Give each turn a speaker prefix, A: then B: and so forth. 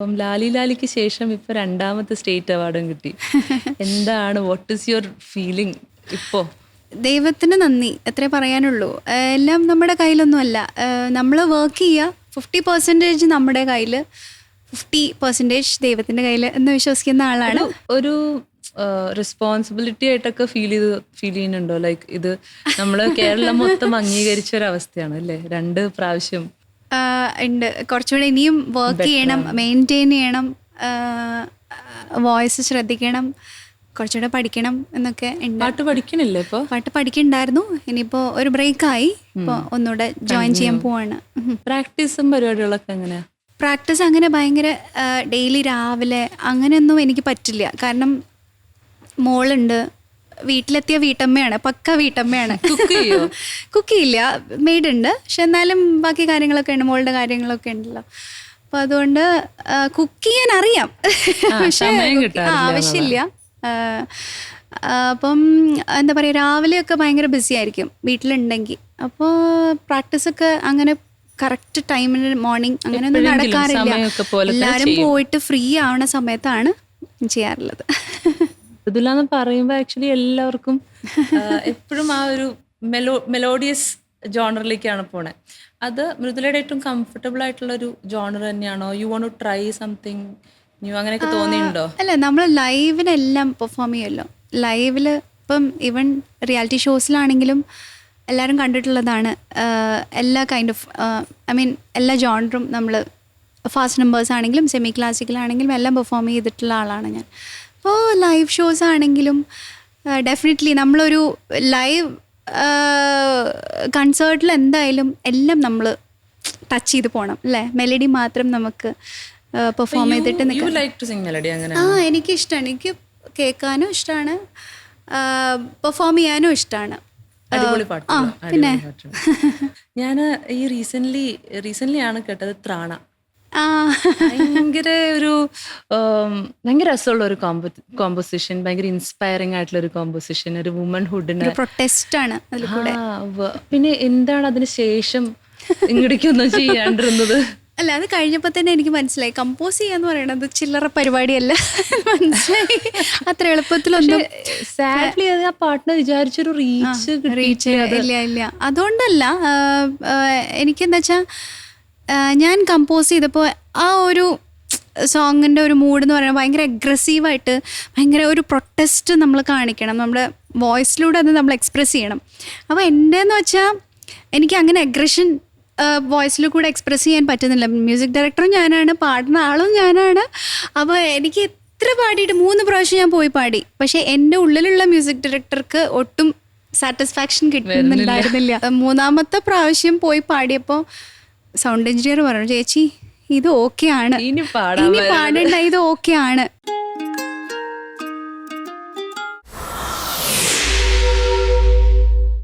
A: അപ്പം ലാലി ലാലിക്ക് ശേഷം ഇപ്പൊ രണ്ടാമത്തെ സ്റ്റേറ്റ് അവാർഡും കിട്ടി. എന്താണ്, വാട്ട് ഈസ് യുവർ ഫീലിംഗ് ഇപ്പോ?
B: ദൈവത്തിന് നന്ദി, അത്രേ പറയാനുള്ളൂ. എല്ലാം നമ്മുടെ കയ്യിലൊന്നുമല്ല. നമ്മൾ വർക്ക് ചെയ്യുക, 50% നമ്മുടെ കയ്യിൽ, 50% ദൈവത്തിൻ്റെ കയ്യിൽ എന്ന് വിശ്വസിക്കുന്ന ആളാണ്.
A: ഒരു റെസ്പോൺസിബിലിറ്റി ആയിട്ടൊക്കെ ഫീൽ ചെയ്യുന്നുണ്ടോ? ലൈക്ക് ഇത് നമ്മള് കേരളം മൊത്തം അംഗീകരിച്ച ഒരു അവസ്ഥയാണ് അല്ലേ, 2 പ്രാവശ്യം?
B: ഉണ്ട്. കുറച്ചുകൂടെ ഇനിയും വർക്ക് ചെയ്യണം, മെയിൻറ്റെയിൻ ചെയ്യണം, വോയിസ് ശ്രദ്ധിക്കണം, കുറച്ചുകൂടെ പഠിക്കണം എന്നൊക്കെ ഉണ്ട്.
A: പാട്ട് പഠിക്കണില്ലേ ഇപ്പോൾ?
B: പാട്ട് പഠിക്കണ്ടായിരുന്നു, ഇനിയിപ്പോൾ ഒരു ബ്രേക്കായി, ഇപ്പോൾ ഒന്നുകൂടെ ജോയിൻ ചെയ്യാൻ പോവാണ്.
A: പ്രാക്ടീസും പരിപാടികളൊക്കെ എങ്ങനെയാ?
B: പ്രാക്ടീസ് അങ്ങനെ ഭയങ്കര ഡെയിലി രാവിലെ അങ്ങനെയൊന്നും എനിക്ക് പറ്റില്ല. കാരണം മോളുണ്ട്, വീട്ടിലെത്തിയ വീട്ടമ്മയാണ്, പക്ക വീട്ടമ്മയാണ്. കുക്ക് ചെയ്യില്ല, മെയ്ഡുണ്ട്, പക്ഷെ എന്നാലും ബാക്കി കാര്യങ്ങളൊക്കെ ഉണ്ട്, മോളുടെ കാര്യങ്ങളൊക്കെ ഉണ്ടല്ലോ. അപ്പോൾ അതുകൊണ്ട് കുക്ക് ചെയ്യാൻ അറിയാം, പക്ഷേ ആവശ്യമില്ല. അപ്പം എന്താ പറയുക, രാവിലെയൊക്കെ ഭയങ്കര ബിസി ആയിരിക്കും വീട്ടിലുണ്ടെങ്കിൽ. അപ്പോൾ പ്രാക്ടീസൊക്കെ അങ്ങനെ കറക്റ്റ് ടൈമിന് മോർണിംഗ് അങ്ങനെയൊന്നും നടക്കാറില്ല. എല്ലാവരും പോയിട്ട് ഫ്രീ ആവണ സമയത്താണ് ചെയ്യാറുള്ളത്.
A: മൃദുല പറയുമ്പോൾ ആക്ച്വലി എല്ലാവർക്കും എപ്പോഴും ആ ഒരു മെലോഡിയസ് ജോണറിലേക്കാണ് പോണേ. അത് മൃദുലയുടെ ഏറ്റവും കംഫർട്ടബിൾ ആയിട്ടുള്ള ഒരു ജോണർ തന്നെയാണോ? You want to try something new, അങ്ങനെയൊക്കെ തോന്നിയിട്ടുണ്ടോ?
B: അല്ല, നമ്മൾ ലൈവിനെല്ലാം പെർഫോം ചെയ്യുമല്ലോ. ലൈവിൽ ഇപ്പം ഈവൻ റിയാലിറ്റി ഷോസിലാണെങ്കിലും എല്ലാവരും കണ്ടിട്ടുള്ളതാണ്. എല്ലാ കൈൻഡ് ഓഫ് എല്ലാ ജോണറും നമ്മൾ ഫാസ്റ്റ് നമ്പേഴ്സ് ആണെങ്കിലും സെമി ക്ലാസിക്കലാണെങ്കിലും എല്ലാം പെർഫോം ചെയ്തിട്ടുള്ള ആളാണ് ഞാൻ. അപ്പോൾ ലൈവ് ഷോസ് ആണെങ്കിലും ഡെഫിനറ്റ്ലി നമ്മളൊരു ലൈവ് കൺസേർട്ടിൽ എന്തായാലും എല്ലാം നമ്മൾ ടച്ച് ചെയ്ത് പോകണം അല്ലേ. മെലഡി മാത്രം നമുക്ക് പെർഫോം ചെയ്തിട്ട് എനിക്കിഷ്ടമാണ്. എനിക്ക് കേൾക്കാനും ഇഷ്ടമാണ്, പെർഫോം ചെയ്യാനും ഇഷ്ടമാണ്.
A: പിന്നെ ഞാൻ ഈ റീസെന്റ് ആണ് കേട്ടത് ത്രാണ. ഭയങ്കര രസമുള്ള ഒരു കോമ്പോസിഷൻ, ഭയങ്കര ഇൻസ്പയറിംഗ് ആയിട്ടുള്ള ഒരു കോമ്പോസിഷൻ, ഒരു വുമൻഹുഡിന്
B: പ്രൊട്ടസ്റ്റ് ആണ്.
A: പിന്നെ എന്താണ് അതിന് ശേഷം ഇങ്ങടേക്കൊന്നും ചെയ്യാണ്ടിരുന്നത്?
B: അല്ല, അത് കഴിഞ്ഞപ്പോൾ തന്നെ എനിക്ക് മനസ്സിലായി കമ്പോസ് ചെയ്യാന്ന് പറയണത് ചില്ലറ പരിപാടിയല്ല. മനസ്സിലായി, അത്ര എളുപ്പത്തിലൊന്നും.
A: സാഡ്ലി അത് ആ പാട്ടിനെ വിചാരിച്ചൊരു റീച്ച്
B: ഇല്ല. അതുകൊണ്ടല്ല, എനിക്കെന്താ വെച്ചാൽ ഞാൻ കമ്പോസ് ചെയ്തപ്പോൾ ആ ഒരു സോങ്ങിൻ്റെ ഒരു മൂഡ് എന്ന് പറയുന്നത് ഭയങ്കര അഗ്രസീവായിട്ട്, ഭയങ്കര ഒരു പ്രൊട്ടസ്റ്റ് നമ്മൾ കാണിക്കണം, നമ്മുടെ വോയിസിലൂടെ അത് നമ്മൾ എക്സ്പ്രസ് ചെയ്യണം. അപ്പോൾ എൻ്റെന്ന് വെച്ചാൽ എനിക്ക് അങ്ങനെ അഗ്രഷൻ വോയിസിൽ കൂടെ എക്സ്പ്രസ് ചെയ്യാൻ പറ്റുന്നില്ല. മ്യൂസിക് ഡയറക്ടറും ഞാനാണ്, പാടുന്ന ആളും ഞാനാണ്. അപ്പോൾ എനിക്ക് എത്ര പാടിയിട്ട് 3 പ്രാവശ്യം ഞാൻ പോയി പാടി, പക്ഷേ എൻ്റെ ഉള്ളിലുള്ള മ്യൂസിക് ഡയറക്ടർക്ക് ഒട്ടും സാറ്റിസ്ഫാക്ഷൻ കിട്ടുന്നുണ്ടായിരുന്നില്ല. 3ാമത്തെ പ്രാവശ്യം പോയി പാടിയപ്പോൾ സൗണ്ട് എഞ്ചിനീയർ പറഞ്ഞു, ചേച്ചി ഇത് ഓക്കെ ആണ്, ഇനി പാടേണ്ട, ഇത് ഓക്കെ ആണ്.